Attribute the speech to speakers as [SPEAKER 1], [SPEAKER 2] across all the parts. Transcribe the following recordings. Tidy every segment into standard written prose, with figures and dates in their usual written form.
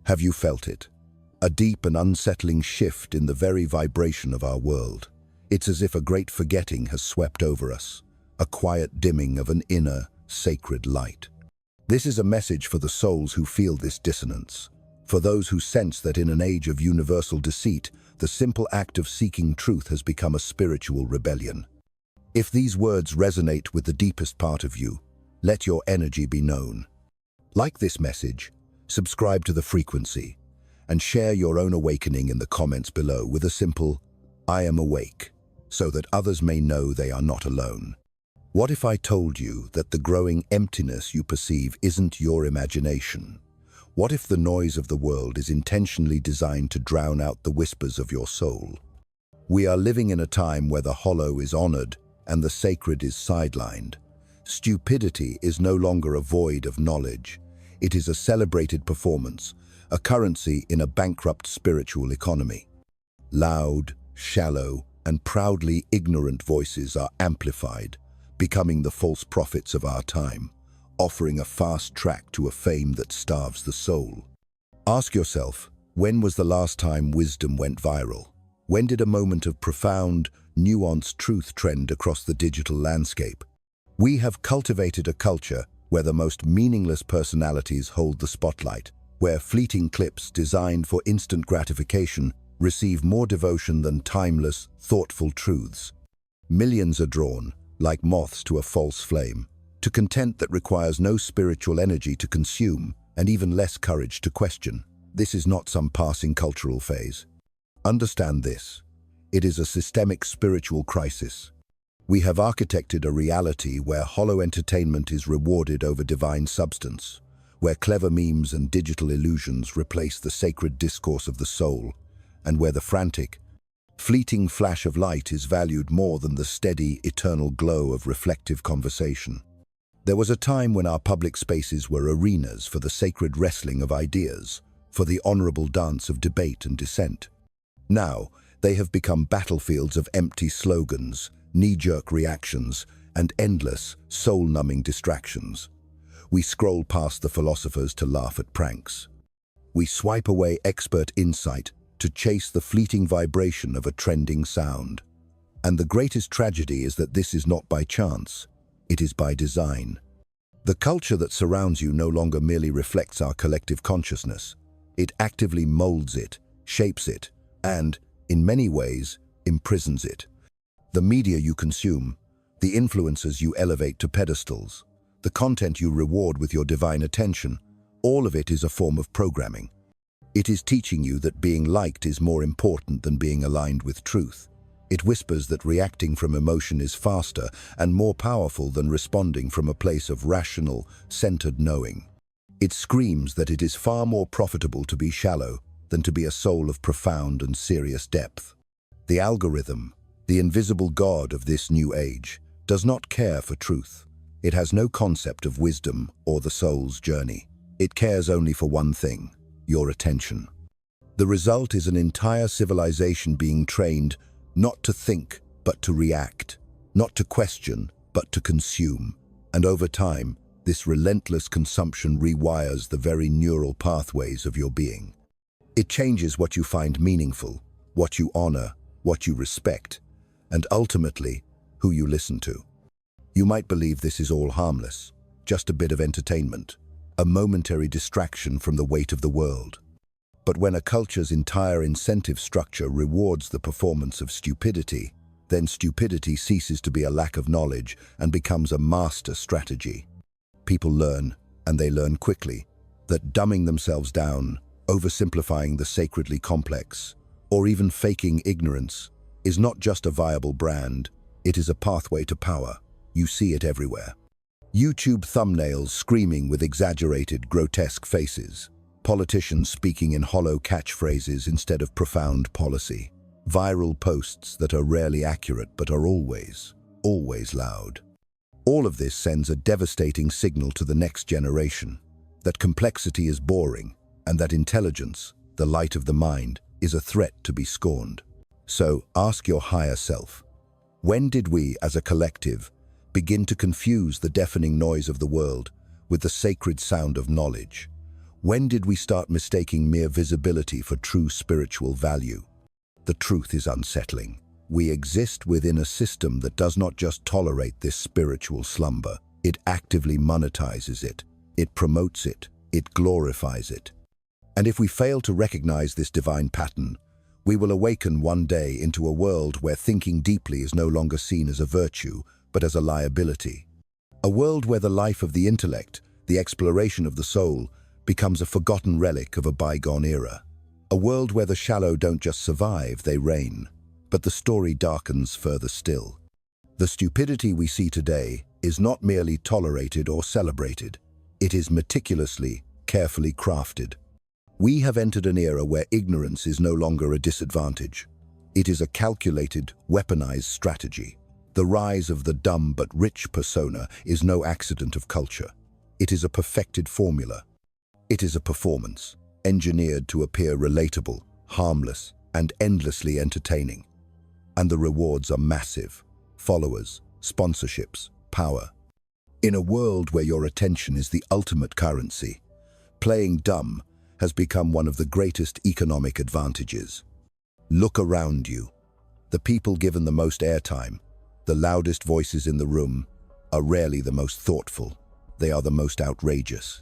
[SPEAKER 1] Have you felt it? A deep and unsettling shift in the very vibration of our world. It's as if a great forgetting has swept over us, a quiet dimming of an inner, sacred light. This is a message for the souls who feel this dissonance, for those who sense that in an age of universal deceit, the simple act of seeking truth has become a spiritual rebellion. If these words resonate with the deepest part of you, let your energy be known. Like this message, subscribe to the frequency, and share your own awakening in the comments below with a simple, "I am awake," so that others may know they are not alone. What if I told you that the growing emptiness you perceive isn't your imagination? What if the noise of the world is intentionally designed to drown out the whispers of your soul? We are living in a time where the hollow is honored and the sacred is sidelined. Stupidity is no longer a void of knowledge. It is a celebrated performance, a currency in a bankrupt spiritual economy. Loud, shallow, and proudly ignorant voices are amplified, becoming the false prophets of our time, offering a fast track to a fame that starves the soul. Ask yourself, when was the last time wisdom went viral? When did a moment of profound, nuanced truth trend across the digital landscape? We have cultivated a culture where the most meaningless personalities hold the spotlight, where fleeting clips designed for instant gratification receive more devotion than timeless, thoughtful truths. Millions are drawn, like moths to a false flame, to content that requires no spiritual energy to consume and even less courage to question. This is not some passing cultural phase. Understand this. It is a systemic spiritual crisis. We have architected a reality where hollow entertainment is rewarded over divine substance, where clever memes and digital illusions replace the sacred discourse of the soul, and where the frantic, fleeting flash of light is valued more than the steady, eternal glow of reflective conversation. There was a time when our public spaces were arenas for the sacred wrestling of ideas, for the honorable dance of debate and dissent. Now, they have become battlefields of empty slogans, knee-jerk reactions, and endless, soul-numbing distractions. We scroll past the philosophers to laugh at pranks. We swipe away expert insight to chase the fleeting vibration of a trending sound. And the greatest tragedy is that this is not by chance, it is by design. The culture that surrounds you no longer merely reflects our collective consciousness. It actively molds it, shapes it, and, in many ways, imprisons it. The media you consume, the influencers you elevate to pedestals, the content you reward with your divine attention, all of it is a form of programming. It is teaching you that being liked is more important than being aligned with truth. It whispers that reacting from emotion is faster and more powerful than responding from a place of rational, centered knowing. It screams that it is far more profitable to be shallow than to be a soul of profound and serious depth. The algorithm, the invisible god of this new age, does not care for truth. It has no concept of wisdom or the soul's journey. It cares only for one thing: your attention. The result is an entire civilization being trained not to think, but to react, not to question, but to consume. And over time, this relentless consumption rewires the very neural pathways of your being. It changes what you find meaningful, what you honor, what you respect, and ultimately, who you listen to. You might believe this is all harmless, just a bit of entertainment, a momentary distraction from the weight of the world. But when a culture's entire incentive structure rewards the performance of stupidity, then stupidity ceases to be a lack of knowledge and becomes a master strategy. People learn, and they learn quickly, that dumbing themselves down, oversimplifying the sacredly complex, or even faking ignorance, is not just a viable brand, it is a pathway to power. You see it everywhere. YouTube thumbnails screaming with exaggerated, grotesque faces. Politicians speaking in hollow catchphrases instead of profound policy. Viral posts that are rarely accurate but are always loud. All of this sends a devastating signal to the next generation, that complexity is boring, and that intelligence, the light of the mind, is a threat to be scorned. So ask your higher self, when did we, as a collective, begin to confuse the deafening noise of the world with the sacred sound of knowledge? When did we start mistaking mere visibility for true spiritual value? The truth is unsettling. We exist within a system that does not just tolerate this spiritual slumber. It actively monetizes it. It promotes it. It glorifies it. And if we fail to recognize this divine pattern, we will awaken one day into a world where thinking deeply is no longer seen as a virtue, but as a liability. A world where the life of the intellect, the exploration of the soul, becomes a forgotten relic of a bygone era. A world where the shallow don't just survive, they reign. But the story darkens further still. The stupidity we see today is not merely tolerated or celebrated. It is meticulously, carefully crafted. We have entered an era where ignorance is no longer a disadvantage. It is a calculated, weaponized strategy. The rise of the dumb but rich persona is no accident of culture. It is a perfected formula. It is a performance, engineered to appear relatable, harmless, and endlessly entertaining. And the rewards are massive: followers, sponsorships, power. In a world where your attention is the ultimate currency, playing dumb has become one of the greatest economic advantages. Look around you. The people given the most airtime, the loudest voices in the room, are rarely the most thoughtful. They are the most outrageous.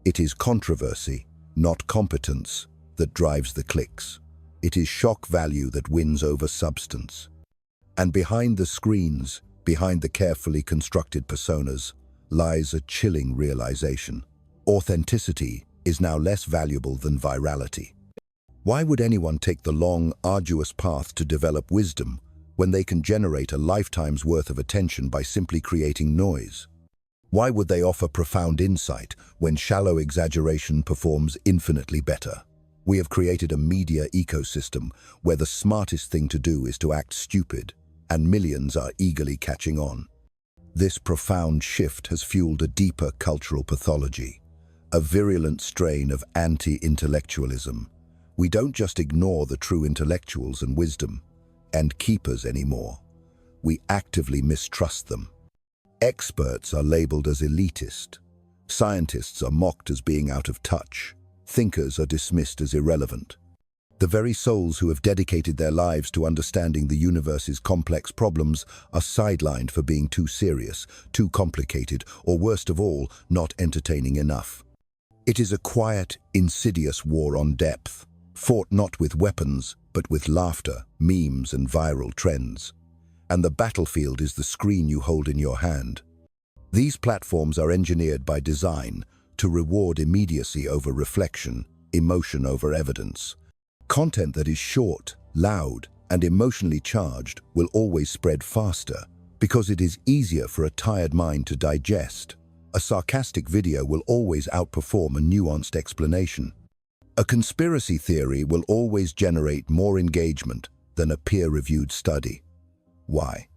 [SPEAKER 1] It is controversy, not competence, that drives the clicks. It is shock value that wins over substance. And behind the screens, behind the carefully constructed personas, lies a chilling realization. Authenticity is now less valuable than virality. Why would anyone take the long, arduous path to develop wisdom when they can generate a lifetime's worth of attention by simply creating noise? Why would they offer profound insight when shallow exaggeration performs infinitely better? We have created a media ecosystem where the smartest thing to do is to act stupid, and millions are eagerly catching on. This profound shift has fueled a deeper cultural pathology, a virulent strain of anti-intellectualism. We don't just ignore the true intellectuals and wisdom and keepers anymore. We actively mistrust them. Experts are labeled as elitist. Scientists are mocked as being out of touch. Thinkers are dismissed as irrelevant. The very souls who have dedicated their lives to understanding the universe's complex problems are sidelined for being too serious, too complicated, or worst of all, not entertaining enough. It is a quiet, insidious war on depth, fought not with weapons, but with laughter, memes, and viral trends. And the battlefield is the screen you hold in your hand. These platforms are engineered by design to reward immediacy over reflection, emotion over evidence. Content that is short, loud, and emotionally charged will always spread faster because it is easier for a tired mind to digest. A sarcastic video will always outperform a nuanced explanation. A conspiracy theory will always generate more engagement than a peer-reviewed study. Why?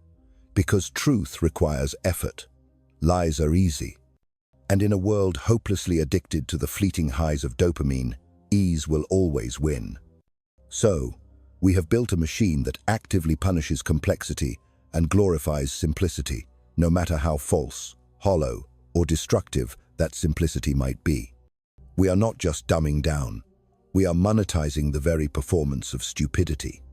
[SPEAKER 1] Because truth requires effort. Lies are easy. And in a world hopelessly addicted to the fleeting highs of dopamine, ease will always win. So, we have built a machine that actively punishes complexity and glorifies simplicity, no matter how false, hollow, or destructive that simplicity might be. We are not just dumbing down. We are monetizing the very performance of stupidity.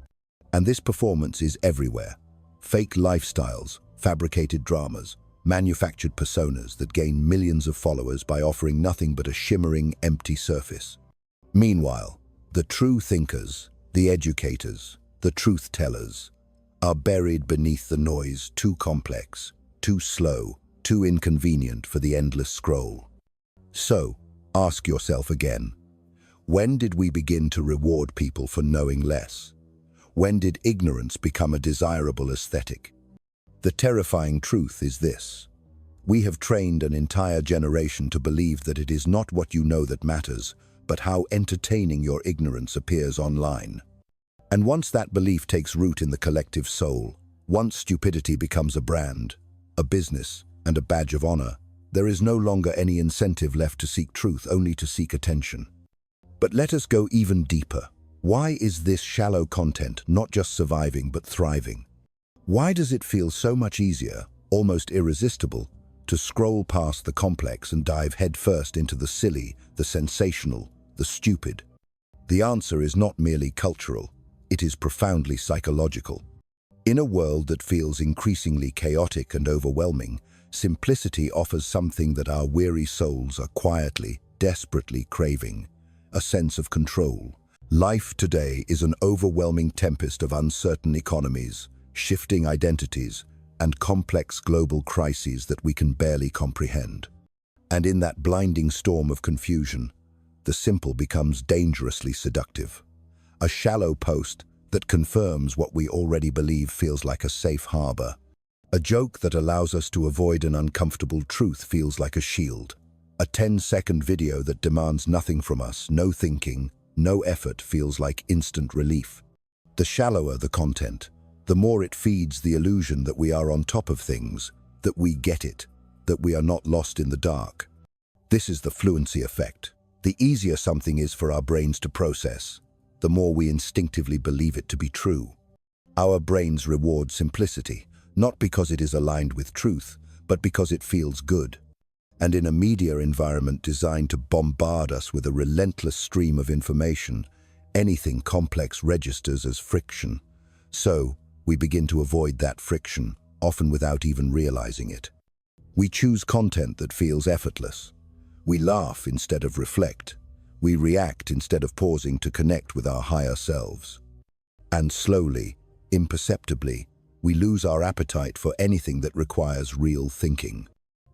[SPEAKER 1] And this performance is everywhere. Fake lifestyles, fabricated dramas, manufactured personas that gain millions of followers by offering nothing but a shimmering, empty surface. Meanwhile, the true thinkers, the educators, the truth-tellers, are buried beneath the noise, too complex, too slow, too inconvenient for the endless scroll. So, ask yourself again, when did we begin to reward people for knowing less? When did ignorance become a desirable aesthetic? The terrifying truth is this: we have trained an entire generation to believe that it is not what you know that matters, but how entertaining your ignorance appears online. And once that belief takes root in the collective soul, once stupidity becomes a brand, a business, and a badge of honor, there is no longer any incentive left to seek truth, only to seek attention. But let us go even deeper. Why is this shallow content not just surviving but thriving? Why does it feel so much easier, almost irresistible, to scroll past the complex and dive headfirst into the silly, the sensational, the stupid? The answer is not merely cultural, it is profoundly psychological. In a world that feels increasingly chaotic and overwhelming, simplicity offers something that our weary souls are quietly, desperately craving: a sense of control. Life today is an overwhelming tempest of uncertain economies, shifting identities, and complex global crises that we can barely comprehend. And in that blinding storm of confusion, the simple becomes dangerously seductive. A shallow post that confirms what we already believe feels like a safe harbor. A joke that allows us to avoid an uncomfortable truth feels like a shield. A 10-second video that demands nothing from us, no thinking, no effort, feels like instant relief. The shallower the content, the more it feeds the illusion that we are on top of things, that we get it, that we are not lost in the dark. This is the fluency effect. The easier something is for our brains to process, the more we instinctively believe it to be true. Our brains reward simplicity, not because it is aligned with truth, but because it feels good. And in a media environment designed to bombard us with a relentless stream of information, anything complex registers as friction. So, we begin to avoid that friction, often without even realizing it. We choose content that feels effortless. We laugh instead of reflect. We react instead of pausing to connect with our higher selves. And slowly, imperceptibly, we lose our appetite for anything that requires real thinking.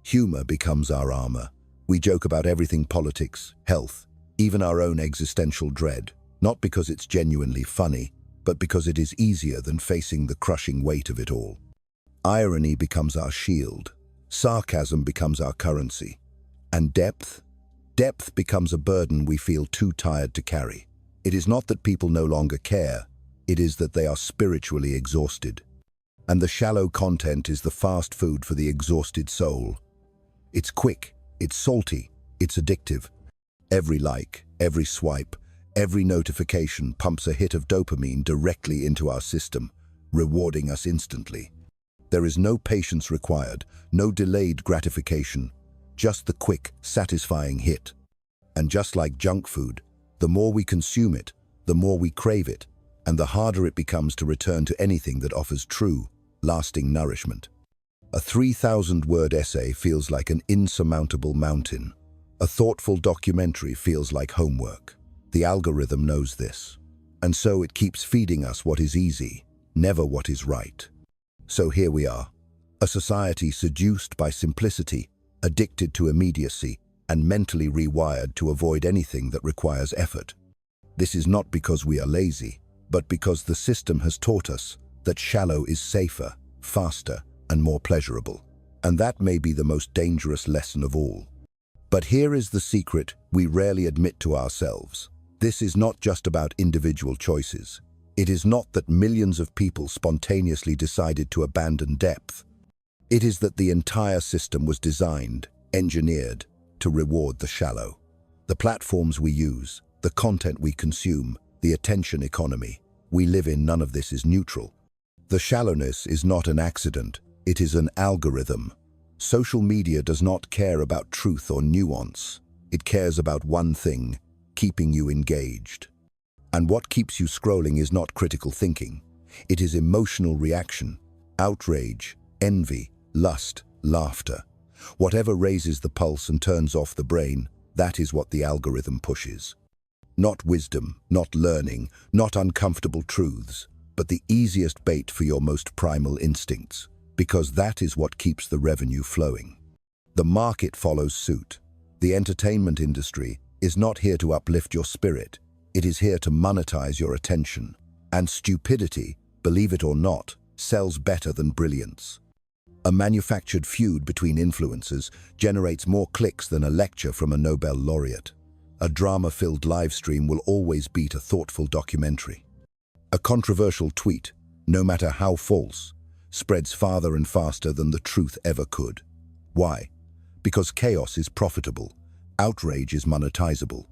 [SPEAKER 1] Humor becomes our armor. We joke about everything: politics, health, even our own existential dread, not because it's genuinely funny, but because it is easier than facing the crushing weight of it all. Irony becomes our shield. Sarcasm becomes our currency. And depth becomes a burden we feel too tired to carry. It is not that people no longer care, it is that they are spiritually exhausted. And the shallow content is the fast food for the exhausted soul. It's quick, it's salty, it's addictive. Every like, every swipe, every notification pumps a hit of dopamine directly into our system, rewarding us instantly. There is no patience required, no delayed gratification, just the quick, satisfying hit. And just like junk food, the more we consume it, the more we crave it, and the harder it becomes to return to anything that offers true, lasting nourishment. A 3,000-word essay feels like an insurmountable mountain. A thoughtful documentary feels like homework. The algorithm knows this, and so it keeps feeding us what is easy, never what is right. So here we are, a society seduced by simplicity, addicted to immediacy, and mentally rewired to avoid anything that requires effort. This is not because we are lazy, but because the system has taught us that shallow is safer, faster, and more pleasurable. And that may be the most dangerous lesson of all. But here is the secret we rarely admit to ourselves. This is not just about individual choices. It is not that millions of people spontaneously decided to abandon depth. It is that the entire system was designed, engineered, to reward the shallow. The platforms we use, the content we consume, the attention economy we live in, none of this is neutral. The shallowness is not an accident, it is an algorithm. Social media does not care about truth or nuance. It cares about one thing: keeping you engaged. And what keeps you scrolling is not critical thinking. It is emotional reaction, outrage, envy, lust, laughter. Whatever raises the pulse and turns off the brain, that is what the algorithm pushes. Not wisdom, not learning, not uncomfortable truths, but the easiest bait for your most primal instincts, because that is what keeps the revenue flowing. The market follows suit. The entertainment industry is not here to uplift your spirit. It is here to monetize your attention. And stupidity, believe it or not, sells better than brilliance. A manufactured feud between influencers generates more clicks than a lecture from a Nobel laureate. A drama-filled live stream will always beat a thoughtful documentary. A controversial tweet, no matter how false, spreads farther and faster than the truth ever could. Why? Because chaos is profitable, outrage is monetizable,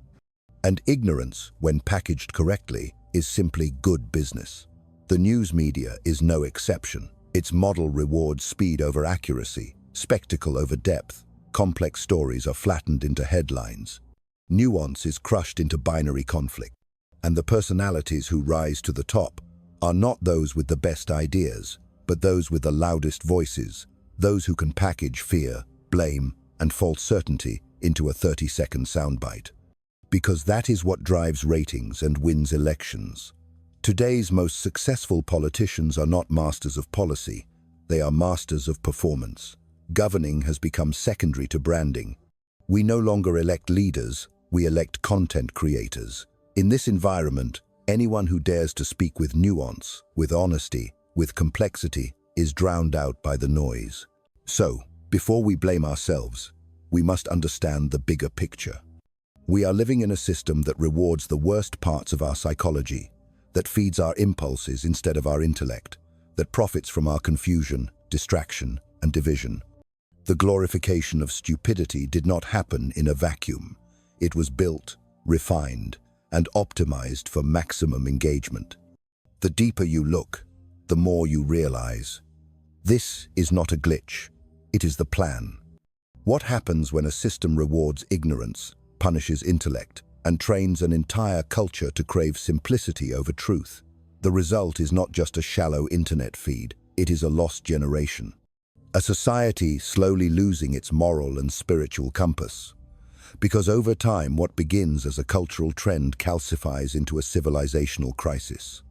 [SPEAKER 1] and ignorance, when packaged correctly, is simply good business. The news media is no exception. Its model rewards speed over accuracy, spectacle over depth, complex stories are flattened into headlines. Nuance is crushed into binary conflict, and the personalities who rise to the top are not those with the best ideas, but those with the loudest voices, those who can package fear, blame, and false certainty into a 30-second soundbite. Because that is what drives ratings and wins elections. Today's most successful politicians are not masters of policy, they are masters of performance. Governing has become secondary to branding. We no longer elect leaders, we elect content creators. In this environment, anyone who dares to speak with nuance, with honesty, with complexity, is drowned out by the noise. So, before we blame ourselves, we must understand the bigger picture. We are living in a system that rewards the worst parts of our psychology, that feeds our impulses instead of our intellect, that profits from our confusion, distraction, and division. The glorification of stupidity did not happen in a vacuum. It was built, refined, and optimized for maximum engagement. The deeper you look, the more you realize. This is not a glitch, it is the plan. What happens when a system rewards ignorance, punishes intellect, and trains an entire culture to crave simplicity over truth? The result is not just a shallow internet feed, it is a lost generation. A society slowly losing its moral and spiritual compass. Because over time, what begins as a cultural trend calcifies into a civilizational crisis.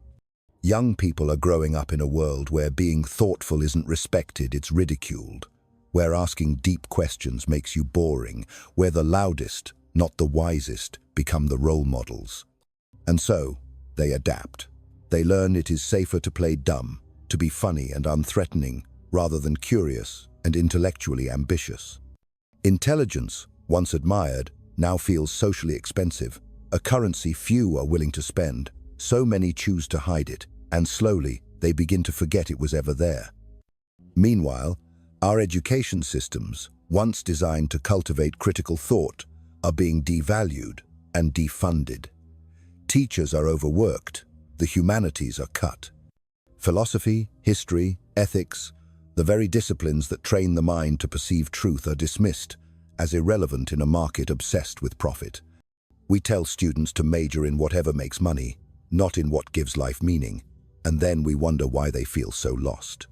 [SPEAKER 1] Young people are growing up in a world where being thoughtful isn't respected, it's ridiculed. Where asking deep questions makes you boring, where the loudest, not the wisest, become the role models. And so, they adapt. They learn it is safer to play dumb, to be funny and unthreatening, rather than curious and intellectually ambitious. Intelligence, once admired, now feels socially expensive, a currency few are willing to spend. So many choose to hide it, and slowly they begin to forget it was ever there. Meanwhile, our education systems, once designed to cultivate critical thought, are being devalued and defunded. Teachers are overworked, the humanities are cut. Philosophy, history, ethics, the very disciplines that train the mind to perceive truth are dismissed as irrelevant in a market obsessed with profit. We tell students to major in whatever makes money, not in what gives life meaning, and then we wonder why they feel so lost.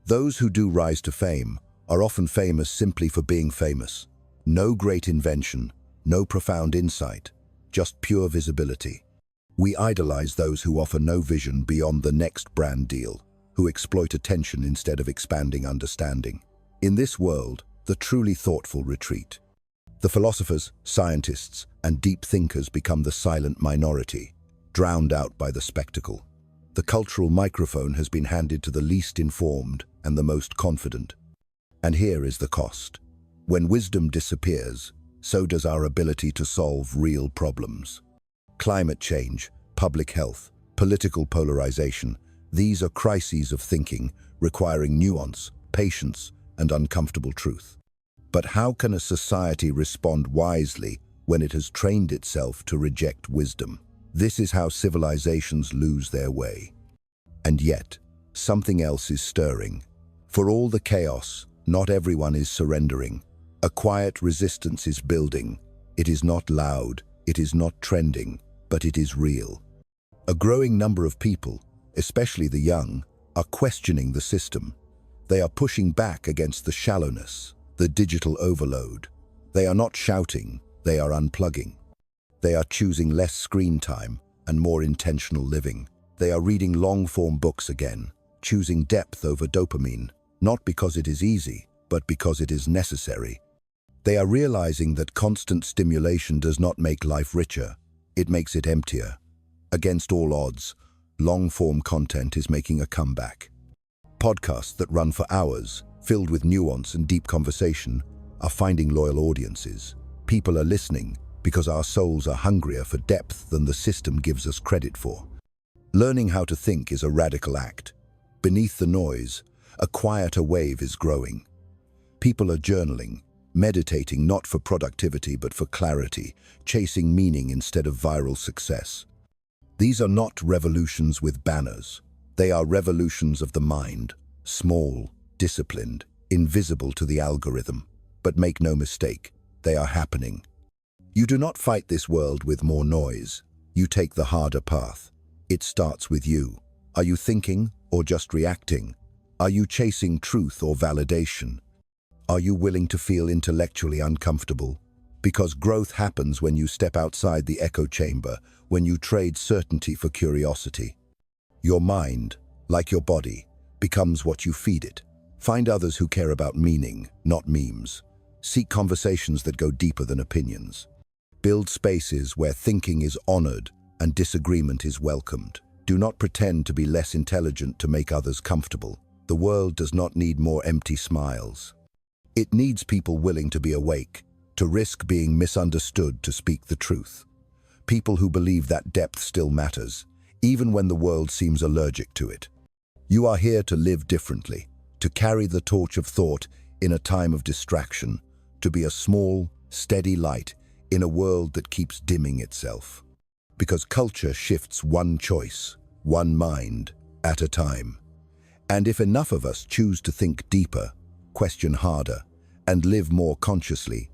[SPEAKER 1] Those who do rise to fame are often famous simply for being famous. No great invention, no profound insight, just pure visibility. We idolize those who offer no vision beyond the next brand deal, who exploit attention instead of expanding understanding. In this world, the truly thoughtful retreat. The philosophers, scientists, and deep thinkers become the silent minority, drowned out by the spectacle. The cultural microphone has been handed to the least informed and the most confident. And here is the cost. When wisdom disappears, so does our ability to solve real problems. Climate change, public health, political polarization, these are crises of thinking requiring nuance, patience, and uncomfortable truth. But how can a society respond wisely when it has trained itself to reject wisdom? This is how civilizations lose their way. And yet, something else is stirring. For all the chaos, not everyone is surrendering. A quiet resistance is building. It is not loud, it is not trending, but it is real. A growing number of people, especially the young, are questioning the system. They are pushing back against the shallowness, the digital overload. They are not shouting, they are unplugging. They are choosing less screen time and more intentional living. They are reading long-form books again, choosing depth over dopamine, not because it is easy, but because it is necessary. They are realizing that constant stimulation does not make life richer, it makes it emptier. Against all odds, long-form content is making a comeback. Podcasts that run for hours, filled with nuance and deep conversation, are finding loyal audiences. People are listening because our souls are hungrier for depth than the system gives us credit for. Learning how to think is a radical act. Beneath the noise, a quieter wave is growing. People are journaling, meditating not for productivity but for clarity, chasing meaning instead of viral success. These are not revolutions with banners. They are revolutions of the mind, small, disciplined, invisible to the algorithm. But make no mistake, they are happening. You do not fight this world with more noise. You take the harder path. It starts with you. Are you thinking or just reacting? Are you chasing truth or validation? Are you willing to feel intellectually uncomfortable? Because growth happens when you step outside the echo chamber, when you trade certainty for curiosity. Your mind, like your body, becomes what you feed it. Find others who care about meaning, not memes. Seek conversations that go deeper than opinions. Build spaces where thinking is honored and disagreement is welcomed. Do not pretend to be less intelligent to make others comfortable. The world does not need more empty smiles. It needs people willing to be awake, to risk being misunderstood to speak the truth. People who believe that depth still matters, even when the world seems allergic to it. You are here to live differently, to carry the torch of thought in a time of distraction, to be a small, steady light in a world that keeps dimming itself. Because culture shifts one choice, one mind, at a time. And if enough of us choose to think deeper, question harder, and live more consciously,